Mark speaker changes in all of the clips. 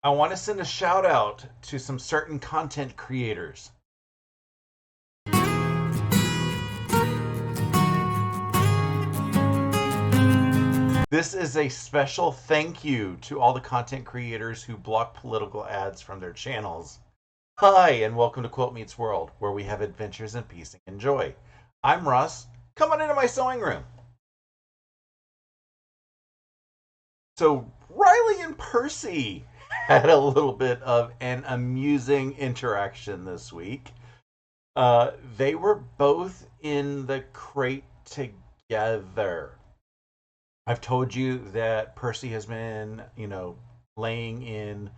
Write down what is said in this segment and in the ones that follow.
Speaker 1: I want to send a shout out to some certain content creators. This is a special thank you to all the content creators who block political ads from their channels. Hi, and welcome to Quilt Meets World, where we have adventures in peace and joy. I'm Russ. Come on into my sewing room. So, Riley and Percy had a little bit of an amusing interaction this week. They were both in the crate together. I've told you that Percy has been, laying in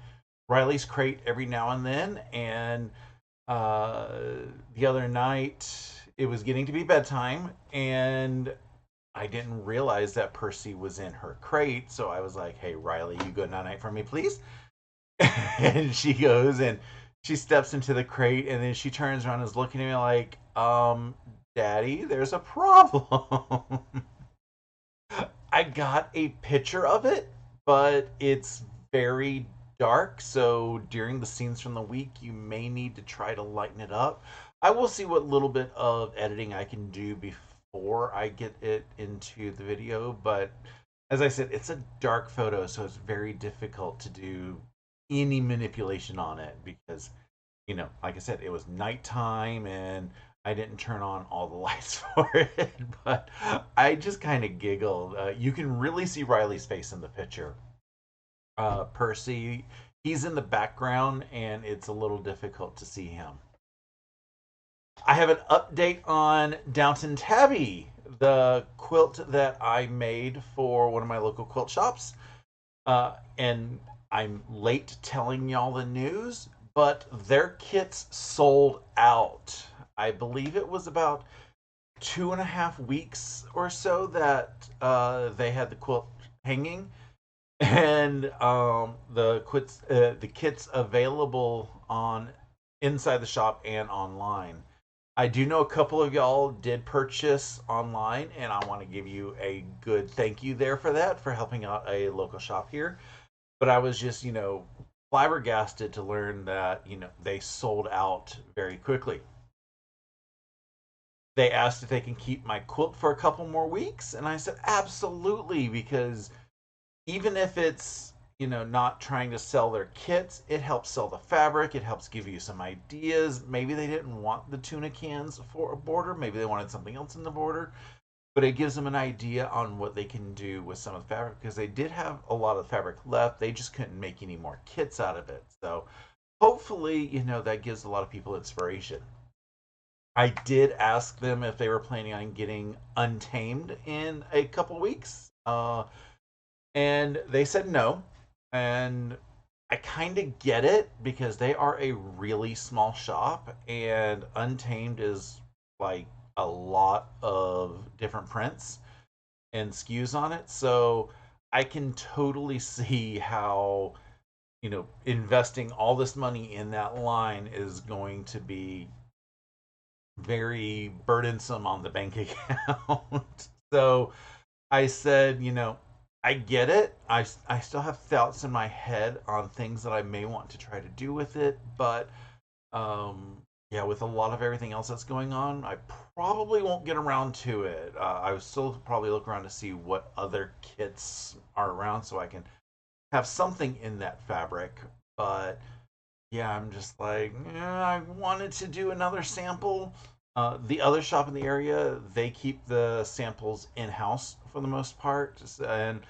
Speaker 1: Riley's crate every now and then, and the other night it was getting to be bedtime, and I didn't realize that Percy was in her crate, so I was like, "Hey, Riley, you go night night for me, please." And she goes and she steps into the crate, and then she turns around and is looking at me like, Daddy, there's a problem." I got a picture of it, but it's very dark, so during the scenes from the week, you may need to try to lighten it up. I will see what little bit of editing I can do before I get it into the video, but as I said, it's a dark photo, so it's very difficult to do any manipulation on it because, like I said, it was nighttime and I didn't turn on all the lights for it, but I just kind of giggled. You can really see Riley's face in the picture. Percy, he's in the background and it's a little difficult to see him. I have an update on Downton Tabby, the quilt that I made for one of my local quilt shops. And I'm late telling y'all the news, but their kits sold out. I believe it was about 2.5 weeks or so that they had the quilt hanging, and the kits available on inside the shop and online. I do know a couple of y'all did purchase online, and I want to give you a good thank you there for that, for helping out a local shop here. But I was just, flabbergasted to learn that, they sold out very quickly. They asked if they can keep my quilt for a couple more weeks, and I said absolutely, because even if it's, not trying to sell their kits, it helps sell the fabric, it helps give you some ideas. Maybe they didn't want the tuna cans for a border, maybe they wanted something else in the border, but it gives them an idea on what they can do with some of the fabric, because they did have a lot of fabric left, they just couldn't make any more kits out of it. So hopefully, that gives a lot of people inspiration. I did ask them if they were planning on getting Untamed in a couple weeks, and they said no. And I kind of get it because they are a really small shop, and Untamed is like a lot of different prints and SKUs on it. So I can totally see how, investing all this money in that line is going to be very burdensome on the bank account. So I said, I get it. I still have thoughts in my head on things that I may want to try to do with it, but yeah, with a lot of everything else that's going on, I probably won't get around to it. I would still probably look around to see what other kits are around so I can have something in that fabric. But yeah, I'm just like, I wanted to do another sample. The other shop in the area, they keep the samples in house for the most part, and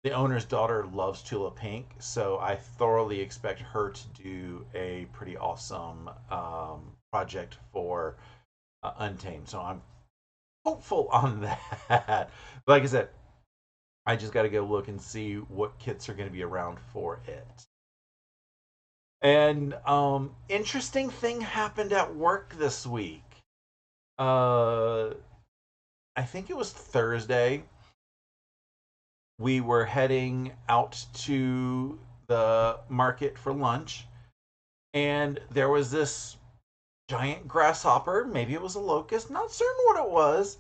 Speaker 1: the owner's daughter loves Tula Pink, so I thoroughly expect her to do a pretty awesome project for Untamed. So I'm hopeful on that. Like I said, I just got to go look and see what kits are going to be around for it. And interesting thing happened at work this week. Uh, I think it was Thursday. We were heading out to the market for lunch, and there was this giant grasshopper. Maybe it was a locust, not certain what it was,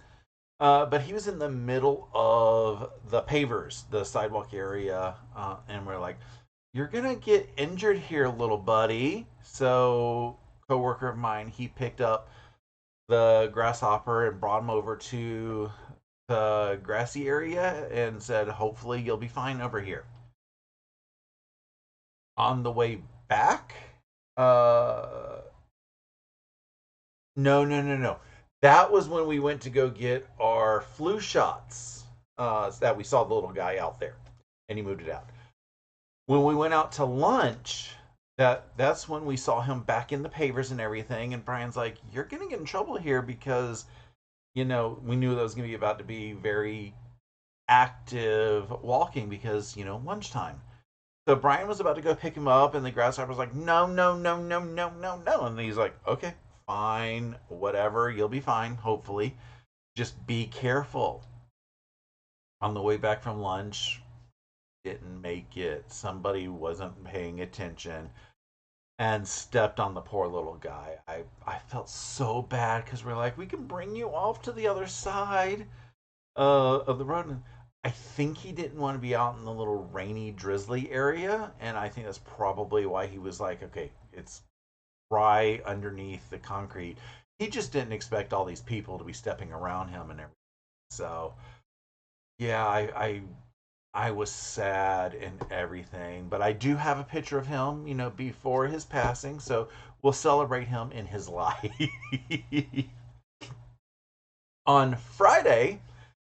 Speaker 1: but he was in the middle of the pavers, the sidewalk area, and we're like, you're gonna get injured here, little buddy. So, coworker of mine, he picked up the grasshopper and brought him over to the grassy area and said, hopefully you'll be fine over here. On the way back, uh, no. That was when we went to go get our flu shots. That we saw the little guy out there, and he moved it out. When we went out to lunch, that's when we saw him back in the pavers and everything. And Brian's like, "You're gonna get in trouble here because we knew that was gonna be about to be very active walking because lunchtime." So Brian was about to go pick him up, and the grasshopper was like, "No, no, no, no, no, no, no," and he's like, "Okay, fine, whatever, you'll be fine, hopefully. Just be careful." On the way back from lunch, didn't make it. Somebody wasn't paying attention and stepped on the poor little guy. I felt so bad because we're like, we can bring you off to the other side of the road. And I think he didn't want to be out in the little rainy, drizzly area. And I think that's probably why he was like, okay, it's dry underneath the concrete. He just didn't expect all these people to be stepping around him and everything. So, yeah, I was sad and everything, but I do have a picture of him, before his passing, so we'll celebrate him in his life. On Friday,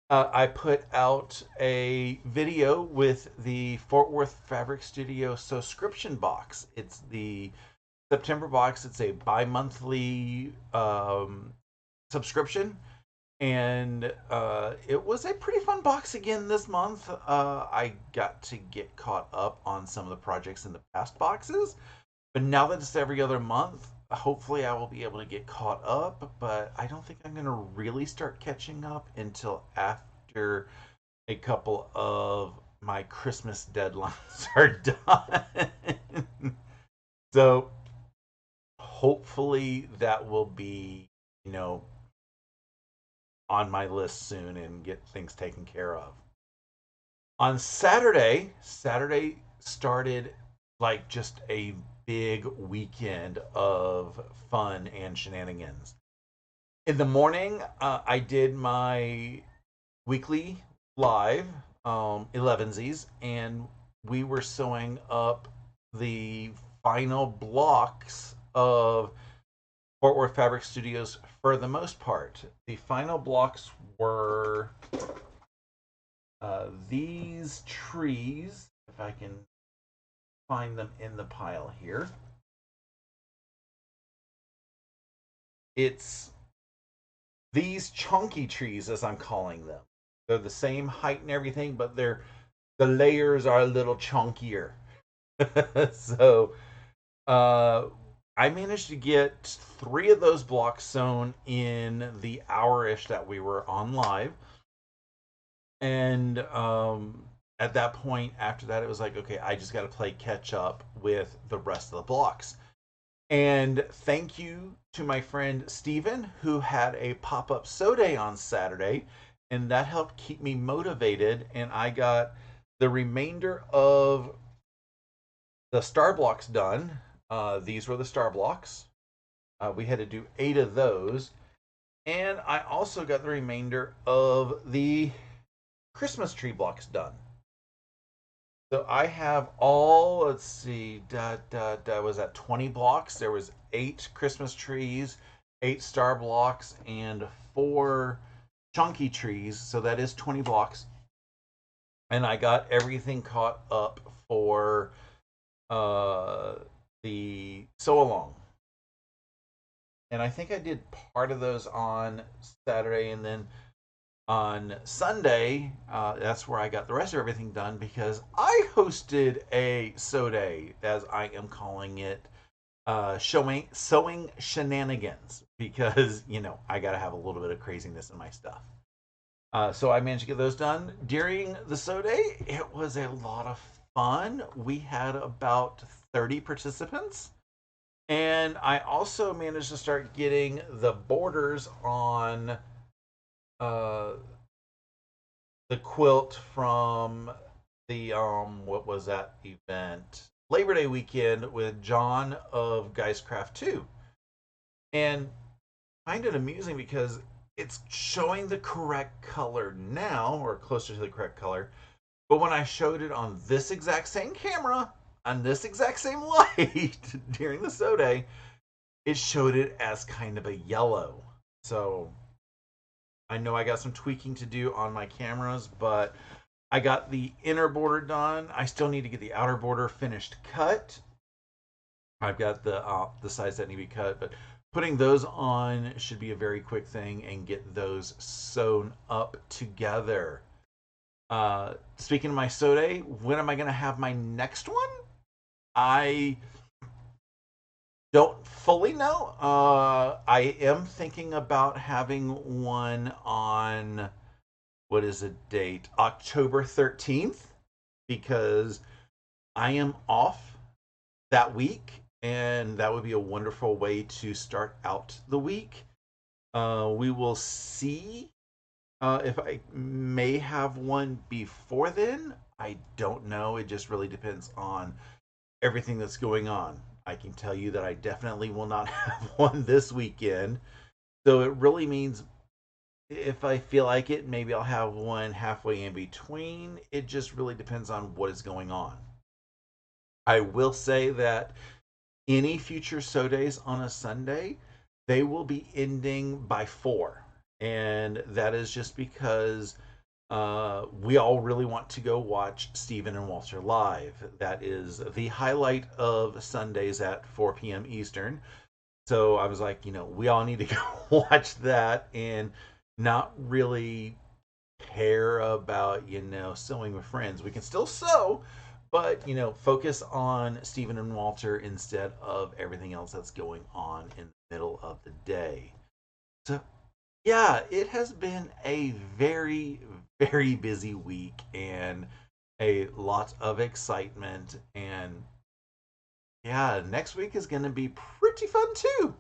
Speaker 1: I put out a video with the Fort Worth Fabric Studio subscription box. It's the September box. It's a bi-monthly subscription. And it was a pretty fun box again this month. I got to get caught up on some of the projects in the past boxes. But now that it's every other month, hopefully I will be able to get caught up. But I don't think I'm going to really start catching up until after a couple of my Christmas deadlines are done. So hopefully that will be, on my list soon and get things taken care of. On Saturday started like just a big weekend of fun and shenanigans. In the morning, I did my weekly live 11sies, and we were sewing up the final blocks of Fort Worth Fabric Studios for the most part. The final blocks were these trees, if I can find them in the pile here. It's these chunky trees, as I'm calling them. They're the same height and everything, but the layers are a little chunkier. So I managed to get 3 of those blocks sewn in the hour-ish that we were on live. And at that point, after that, it was like, okay, I just got to play catch up with the rest of the blocks. And thank you to my friend Steven, who had a pop-up sew day on Saturday, and that helped keep me motivated. And I got the remainder of the star blocks done. These were the star blocks. We had to do 8 of those. And I also got the remainder of the Christmas tree blocks done. So I have all, let's see, was that 20 blocks? There was 8 Christmas trees, 8 star blocks, and 4 chunky trees. So that is 20 blocks. And I got everything caught up for the sew along. And I think I did part of those on Saturday, and then on Sunday, that's where I got the rest of everything done because I hosted a sew day, as I am calling it, sewing shenanigans, because I got to have a little bit of craziness in my stuff. So I managed to get those done during the sew day. It was a lot of fun. We had about 30 participants. And I also managed to start getting the borders on the quilt from the what was that event? Labor Day weekend with John of Geistcraft 2. And I find it amusing because it's showing the correct color now, or closer to the correct color. But when I showed it on this exact same camera, on this exact same light during the show day, it showed it as kind of a yellow. So I know I got some tweaking to do on my cameras, but I got the inner border done. I still need to get the outer border finished cut. I've got the sides that need to be cut, but putting those on should be a very quick thing and get those sewn up together. Speaking of my Sode, when am I going to have my next one? I don't fully know. I am thinking about having one on, what is the date? October 13th, because I am off that week, and that would be a wonderful way to start out the week. We will see if I may have one before then. I don't know. It just really depends on everything that's going on. I can tell you that I definitely will not have one this weekend. So it really means if I feel like it, maybe I'll have one halfway in between. It just really depends on what is going on. I will say that any future show days on a Sunday, they will be ending by 4. And that is just because we all really want to go watch Steven and Walter live. That is the highlight of Sundays at 4 p.m. Eastern. So I was like, we all need to go watch that and not really care about, sewing with friends. We can still sew, but, focus on Steven and Walter instead of everything else that's going on in the middle of the day. So yeah, it has been a very, very busy week and a lot of excitement. And yeah, next week is going to be pretty fun too.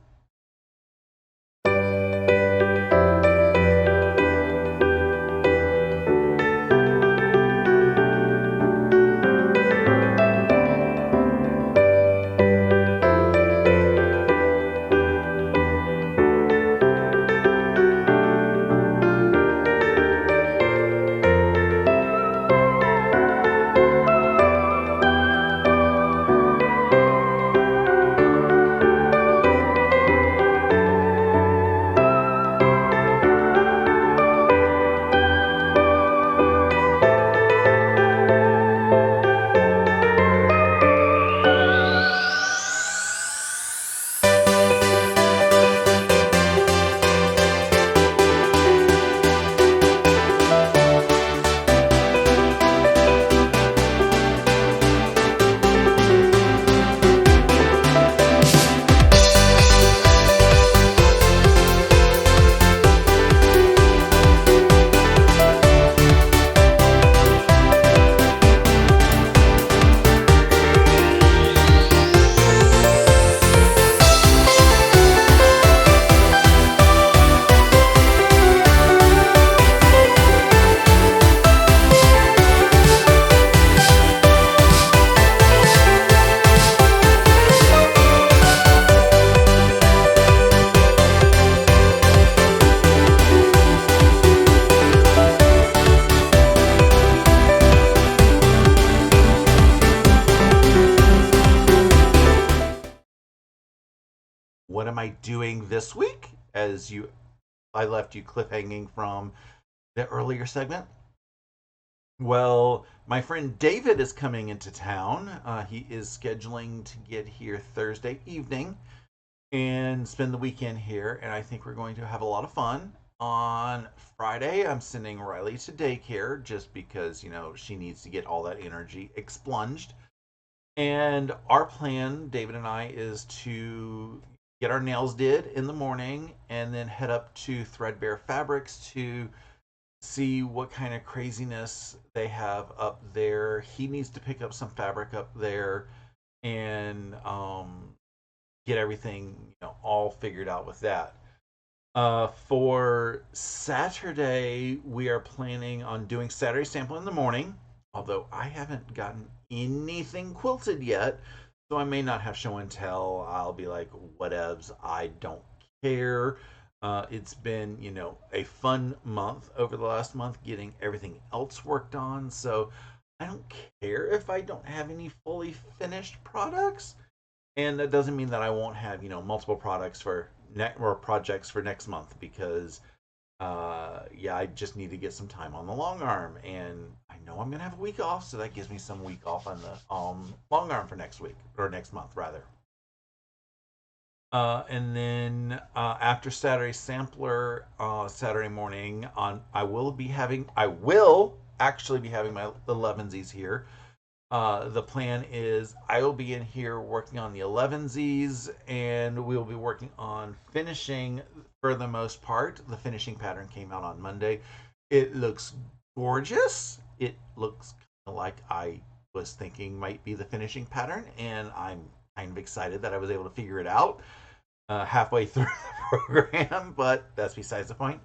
Speaker 1: What am I doing this week? I left you cliffhanging from the earlier segment. Well, my friend David is coming into town. He is scheduling to get here Thursday evening and spend the weekend here, and I think we're going to have a lot of fun. On Friday, I'm sending Riley to daycare just because, she needs to get all that energy expunged. And our plan, David and I, is to get our nails did in the morning and then head up to Threadbare Fabrics to see what kind of craziness they have up there. He needs to pick up some fabric up there and get everything all figured out with that. For Saturday, we are planning on doing Saturday sample in the morning. Although I haven't gotten anything quilted yet, so I may not have show and tell. I'll be like, whatevs, I don't care. It's been, a fun month over the last month getting everything else worked on, so I don't care if I don't have any fully finished products. And that doesn't mean that I won't have, multiple products for or projects for next month because yeah, I just need to get some time on the long arm, and I know I'm gonna have a week off, so that gives me some week off on the long arm for next week or next month rather. And then after Saturday sampler, Saturday morning on, I will actually be having my 11sies here. The plan is I will be in here working on the 11Zs, and we will be working on finishing for the most part. The finishing pattern came out on Monday. It looks gorgeous. It looks kind of like I was thinking might be the finishing pattern, and I'm kind of excited that I was able to figure it out halfway through the program, but that's besides the point.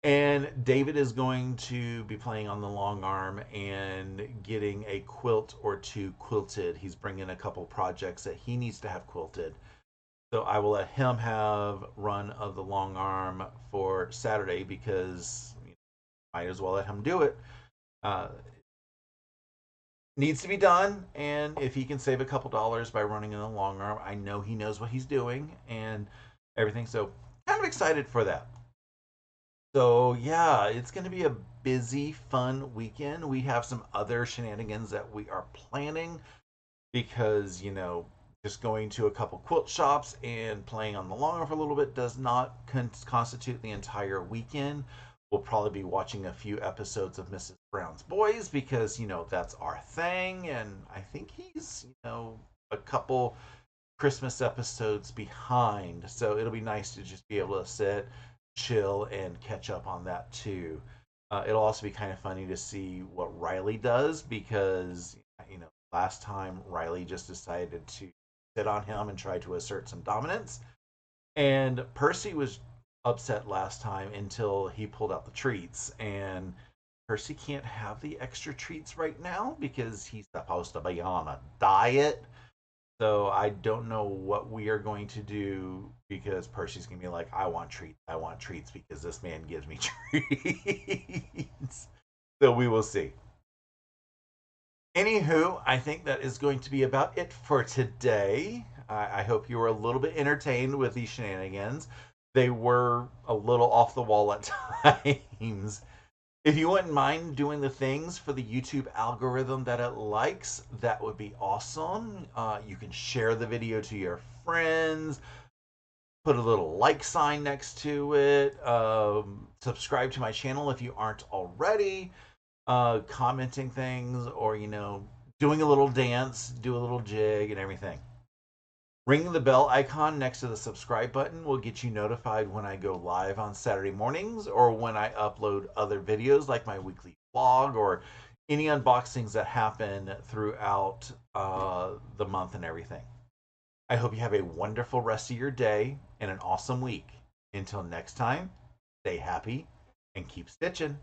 Speaker 1: And David is going to be playing on the long arm and getting a quilt or two quilted. He's bringing a couple projects that he needs to have quilted. So I will let him have run of the long arm for Saturday because might as well let him do it. Uh, Needs to be done, and if he can save a couple dollars by running in the long arm, I know he knows what he's doing and everything. So kind of excited for that. So yeah, it's going to be a busy, fun weekend. We have some other shenanigans that we are planning because just going to a couple quilt shops and playing on the lawn for a little bit does not constitute the entire weekend. We'll probably be watching a few episodes of Mrs. Brown's Boys because that's our thing, and I think he's a couple Christmas episodes behind. So it'll be nice to just be able to sit, chill, and catch up on that too. It'll also be kind of funny to see what Riley does because, last time Riley just decided to sit on him and try to assert some dominance. And Percy was upset last time until he pulled out the treats. And Percy can't have the extra treats right now because he's supposed to be on a diet. So I don't know what we are going to do because Percy's gonna be like, I want treats because this man gives me treats. So we will see. Anywho, I think that is going to be about it for today. I hope you were a little bit entertained with these shenanigans. They were a little off the wall at times. If you wouldn't mind doing the things for the YouTube algorithm that it likes, that would be awesome. You can share the video to your friends, put a little like sign next to it, subscribe to my channel if you aren't already, commenting things, or, doing a little dance, do a little jig and everything. Ringing the bell icon next to the subscribe button will get you notified when I go live on Saturday mornings or when I upload other videos like my weekly vlog or any unboxings that happen throughout the month and everything. I hope you have a wonderful rest of your day and an awesome week. Until next time, stay happy and keep stitching.